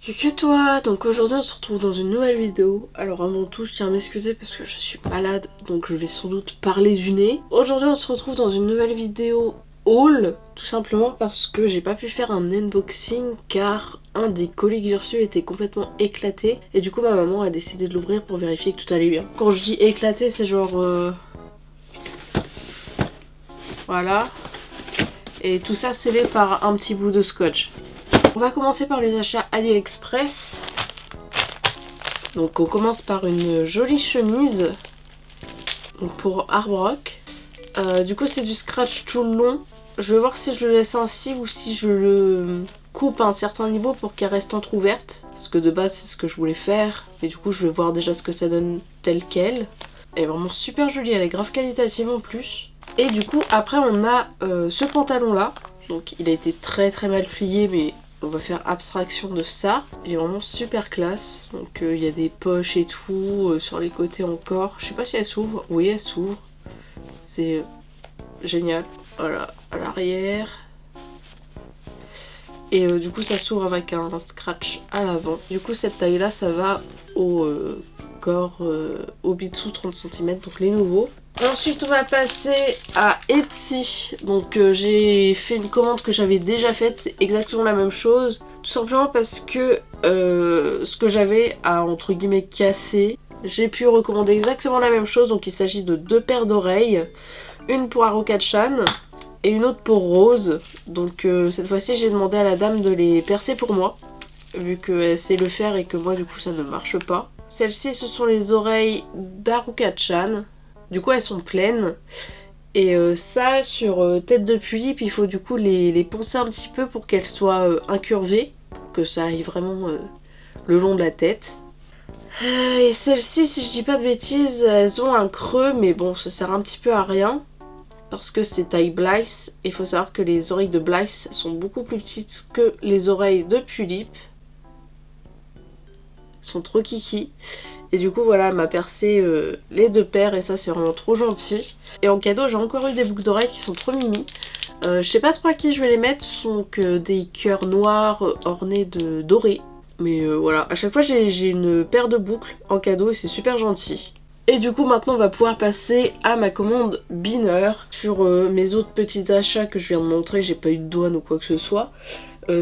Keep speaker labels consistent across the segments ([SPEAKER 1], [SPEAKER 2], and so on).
[SPEAKER 1] Que toi, donc aujourd'hui on se retrouve dans une nouvelle vidéo. Alors avant tout je tiens à m'excuser parce que je suis malade, donc je vais sans doute parler du nez. Aujourd'hui on se retrouve dans une nouvelle vidéo haul, tout simplement parce que j'ai pas pu faire un unboxing car un des colis que j'ai reçu était complètement éclaté. Et du coup ma maman a décidé de l'ouvrir pour vérifier que tout allait bien. Quand je dis éclaté c'est genre... Voilà. Et tout ça scellé par un petit bout de scotch. On va commencer par les achats AliExpress. Donc on commence par une jolie chemise donc pour Arbroath. Du coup c'est du scratch tout le long. Je vais voir si je le laisse ainsi ou si je le coupe à un certain niveau pour qu'elle reste entrouverte. Parce que de base c'est ce que je voulais faire. Et du coup je vais voir déjà ce que ça donne tel quel. Elle est vraiment super jolie, elle est grave qualitative en plus. Et du coup après on a ce pantalon là. Donc il a été très mal plié mais... on va faire abstraction de ça. Il est vraiment super classe. Donc il y a des poches et tout. Sur les côtés encore. Je sais pas si elle s'ouvre. Oui, elle s'ouvre. C'est génial. Voilà, à l'arrière. Et du coup ça s'ouvre avec un scratch à l'avant. Du coup cette taille là ça va au corps Obitsu 30 cm. Donc les nouveaux. Ensuite on va passer à Etsy. Donc j'ai fait une commande que j'avais déjà faite, c'est exactement la même chose. Tout simplement parce que ce que j'avais a entre guillemets cassé. J'ai pu recommander exactement la même chose, donc il s'agit de 2 paires d'oreilles. Une pour Haruka-chan et une autre pour Rose. Donc cette fois-ci j'ai demandé à la dame de les percer pour moi. Vu qu'elle sait le faire et que moi du coup ça ne marche pas. Celles-ci ce sont les oreilles d'Haruka-chan. Du coup elles sont pleines et ça sur tête de puits, puis il faut du coup les poncer un petit peu pour qu'elles soient incurvées, pour que ça aille vraiment le long de la tête. Et celles-ci, si je dis pas de bêtises, elles ont un creux mais bon ça sert un petit peu à rien parce que c'est taille Blythe. Il faut savoir que les oreilles de Blythe sont beaucoup plus petites que les oreilles de Pulip. Elles sont trop kiki. Et du coup voilà, elle m'a percé les 2 paires et ça c'est vraiment trop gentil. Et en cadeau j'ai encore eu des boucles d'oreilles qui sont trop mimi. Je sais pas trop à qui je vais les mettre, ce sont que des cœurs noirs ornés de doré. Mais voilà, à chaque fois j'ai une paire de boucles en cadeau et c'est super gentil. Et du coup maintenant on va pouvoir passer à ma commande Binner. Sur mes autres petits achats que je viens de montrer, j'ai pas eu de douane ou quoi que ce soit.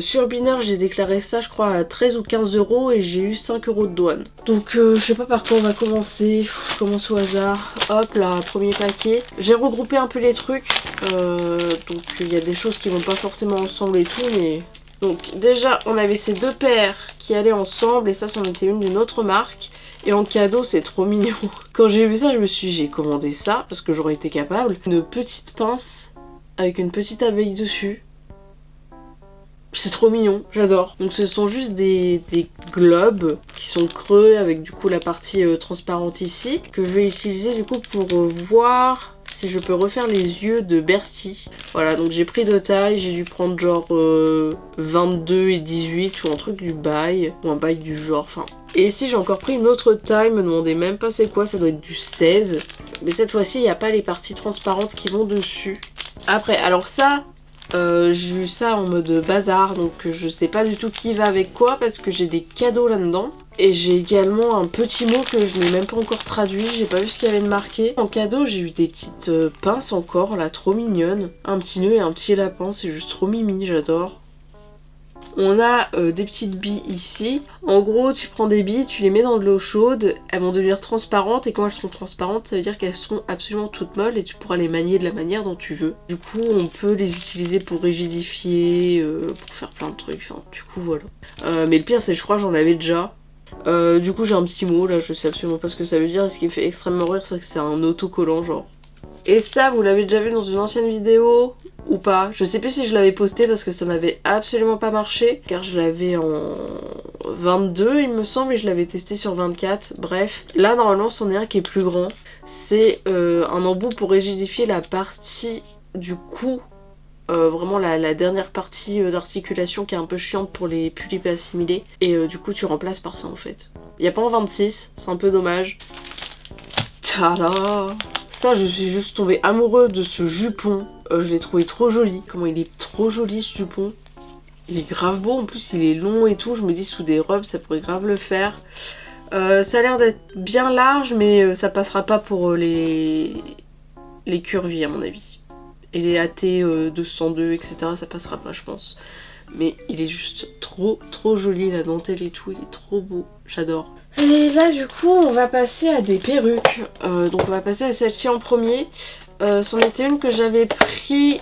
[SPEAKER 1] Sur Binner j'ai déclaré ça je crois à 13 ou 15 € et j'ai eu 5 € de douane. Donc je sais pas par quoi on va commencer, je commence au hasard. Hop là, premier paquet. J'ai regroupé un peu les trucs, donc il y a des choses qui vont pas forcément ensemble et tout mais... Donc déjà on avait ces 2 paires qui allaient ensemble et ça c'en était une d'une autre marque. Et en cadeau c'est trop mignon. Quand j'ai vu ça je me suis dit j'ai commandé ça parce que j'aurais été capable. Une petite pince avec une petite abeille dessus. C'est trop mignon, j'adore. Donc ce sont juste des globes qui sont creux avec du coup la partie transparente ici. Que je vais utiliser du coup pour voir si je peux refaire les yeux de Bertie. Voilà, donc j'ai pris de taille, j'ai dû prendre genre 22 et 18 ou un truc du bail. Ou un bail du genre, enfin... Et ici j'ai encore pris une autre taille, me demandez même pas c'est quoi, ça doit être du 16. Mais cette fois-ci il n'y a pas les parties transparentes qui vont dessus. Après, alors ça... j'ai eu ça en mode bazar, donc je sais pas du tout qui va avec quoi parce que j'ai des cadeaux là-dedans. Et j'ai également un petit mot que je n'ai même pas encore traduit, j'ai pas vu ce qu'il y avait de marqué. En cadeau j'ai eu des petites pinces encore là, trop mignonnes. Un petit nœud et un petit lapin, c'est juste trop mimi, j'adore. On a des petites billes ici. En gros, tu prends des billes, tu les mets dans de l'eau chaude, elles vont devenir transparentes et quand elles seront transparentes, ça veut dire qu'elles seront absolument toutes molles et tu pourras les manier de la manière dont tu veux. Du coup, on peut les utiliser pour rigidifier, pour faire plein de trucs, enfin, du coup, voilà. Mais le pire, c'est que je crois que j'en avais déjà. Du coup, j'ai un petit mot, là, je sais absolument pas ce que ça veut dire et ce qui me fait extrêmement rire, c'est que c'est un autocollant, genre. Et ça, vous l'avez déjà vu dans une ancienne vidéo ou pas? Je sais plus si je l'avais posté parce que ça n'avait absolument pas marché. Car je l'avais en 22 il me semble et je l'avais testé sur 24. Bref, là normalement c'en est un qui est plus grand. C'est un embout pour rigidifier la partie du cou. Vraiment la dernière partie d'articulation qui est un peu chiante pour les pulipes assimilés. Et du coup tu remplaces par ça en fait. Il n'y a pas en 26, c'est un peu dommage. Tada! Ça, je suis juste tombée amoureux de ce jupon. Je l'ai trouvé trop joli. Comment il est trop joli ce jupon. Il est grave beau, en plus il est long et tout, je me dis sous des robes ça pourrait grave le faire. Ça a l'air d'être bien large mais ça passera pas pour les curvy à mon avis. Et les AT 202 etc. ça passera pas je pense. Mais il est juste trop joli, la dentelle et tout, il est trop beau, j'adore. Et là du coup on va passer à des perruques. Donc on va passer à celle-ci en premier. C'en était une que j'avais pris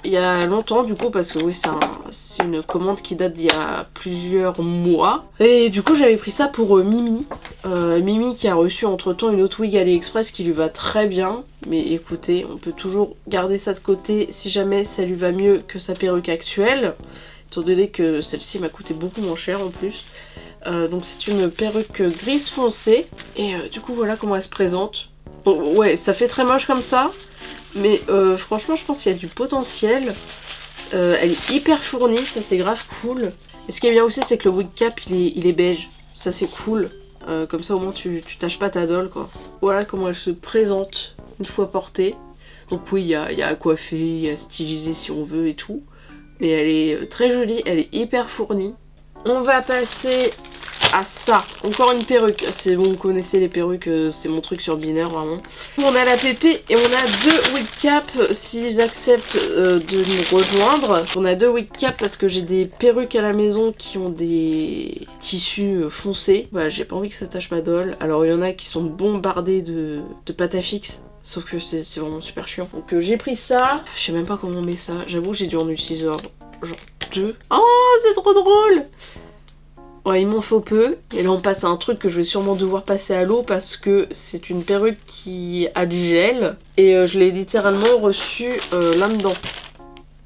[SPEAKER 1] il y a longtemps du coup parce que oui c'est une commande qui date d'il y a plusieurs mois. Et du coup j'avais pris ça pour Mimi. Mimi qui a reçu entre temps une autre wig AliExpress qui lui va très bien. Mais écoutez, on peut toujours garder ça de côté si jamais ça lui va mieux que sa perruque actuelle. Étant donné que celle-ci m'a coûté beaucoup moins cher en plus. Donc c'est une perruque grise foncée. Et du coup voilà comment elle se présente. Donc, ouais, ça fait très moche comme ça. Mais franchement je pense qu'il y a du potentiel. Elle est hyper fournie, ça c'est grave cool. Et ce qui est bien aussi c'est que le wig cap il est beige. Ça c'est cool. Comme ça au moins tu tâches pas ta dolle quoi. Voilà comment elle se présente une fois portée. Donc oui il y a à coiffer, il y a à styliser si on veut et tout. Mais elle est très jolie, elle est hyper fournie. On va passer à ça. Encore une perruque. C'est bon, vous connaissez les perruques, c'est mon truc sur binaire vraiment. On a la pépé et on a deux wig caps s'ils acceptent de nous rejoindre. On a deux wig caps parce que j'ai des perruques à la maison qui ont des tissus foncés. Voilà, j'ai pas envie que ça tâche ma dolle. Alors il y en a qui sont bombardés de pâte à fixe. Sauf que c'est vraiment super chiant. Donc j'ai pris ça. Je sais même pas comment on met ça. J'avoue j'ai dû en utiliser genre 2. Oh c'est trop drôle. Ouais il m'en faut peu. Et là on passe à un truc que je vais sûrement devoir passer à l'eau parce que c'est une perruque qui a du gel. Et je l'ai littéralement reçue là-dedans.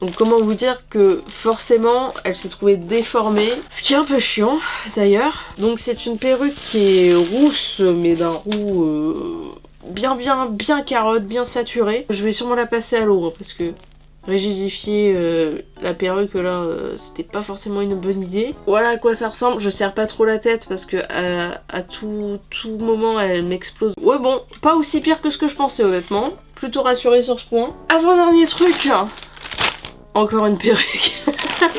[SPEAKER 1] Donc comment vous dire que forcément elle s'est trouvée déformée. Ce qui est un peu chiant d'ailleurs. Donc c'est une perruque qui est rousse mais d'un roux bien carotte, bien saturée. Je vais sûrement la passer à l'eau hein, parce que rigidifier la perruque là c'était pas forcément une bonne idée. Voilà à quoi ça ressemble. Je serre pas trop la tête parce que à tout moment elle m'explose. Ouais bon, pas aussi pire que ce que je pensais honnêtement. Plutôt rassurée sur ce point. Avant-dernier truc, encore une perruque.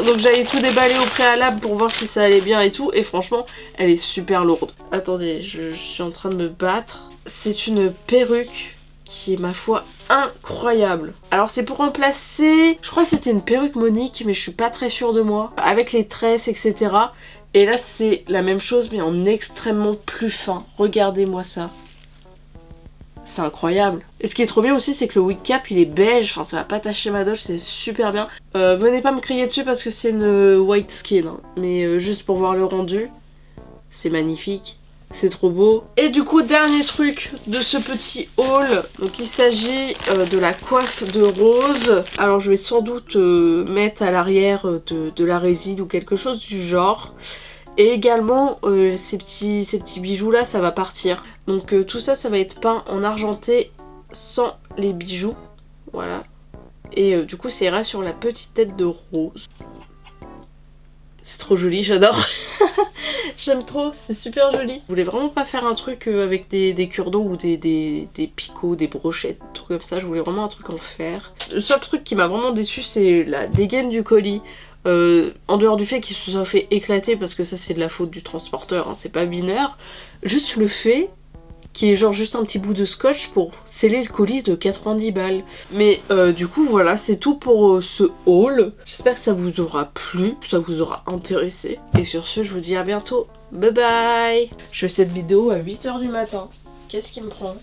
[SPEAKER 1] Donc j'allais tout déballer au préalable pour voir si ça allait bien et tout. Et franchement elle est super lourde. Attendez, je suis en train de me battre. C'est une perruque qui est ma foi incroyable. Alors c'est pour remplacer, je crois que c'était une perruque Monique mais je suis pas très sûre de moi. Avec les tresses etc. Et là c'est la même chose mais en extrêmement plus fin. Regardez-moi ça. C'est incroyable. Et ce qui est trop bien aussi c'est que le wig cap il est beige, enfin ça va pas tacher ma dolle, c'est super bien. Venez pas me crier dessus parce que c'est une white skin hein. Mais juste pour voir le rendu, c'est magnifique. C'est trop beau. Et du coup dernier truc de ce petit haul. Donc il s'agit de la coiffe de rose. Alors je vais sans doute mettre à l'arrière de la résine ou quelque chose du genre. Et également ces petits bijoux là ça va partir. Donc tout ça va être peint en argenté sans les bijoux. Voilà. Et du coup ça ira sur la petite tête de rose. C'est trop joli, j'adore. J'aime trop, c'est super joli. Je voulais vraiment pas faire un truc avec des cure-dents ou des picots, des brochettes, des trucs comme ça. Je voulais vraiment un truc en fer. Le seul truc qui m'a vraiment déçu c'est la dégaine du colis. En dehors du fait qu'il se soit fait éclater parce que ça c'est de la faute du transporteur, hein, c'est pas binaire. Juste le fait qui est genre juste un petit bout de scotch pour sceller le colis de 90 balles. Mais du coup voilà, c'est tout pour ce haul. J'espère que ça vous aura plu, que ça vous aura intéressé. Et sur ce, je vous dis à bientôt. Bye bye. Je fais cette vidéo à 8 h du matin. Qu'est-ce qui me prend ?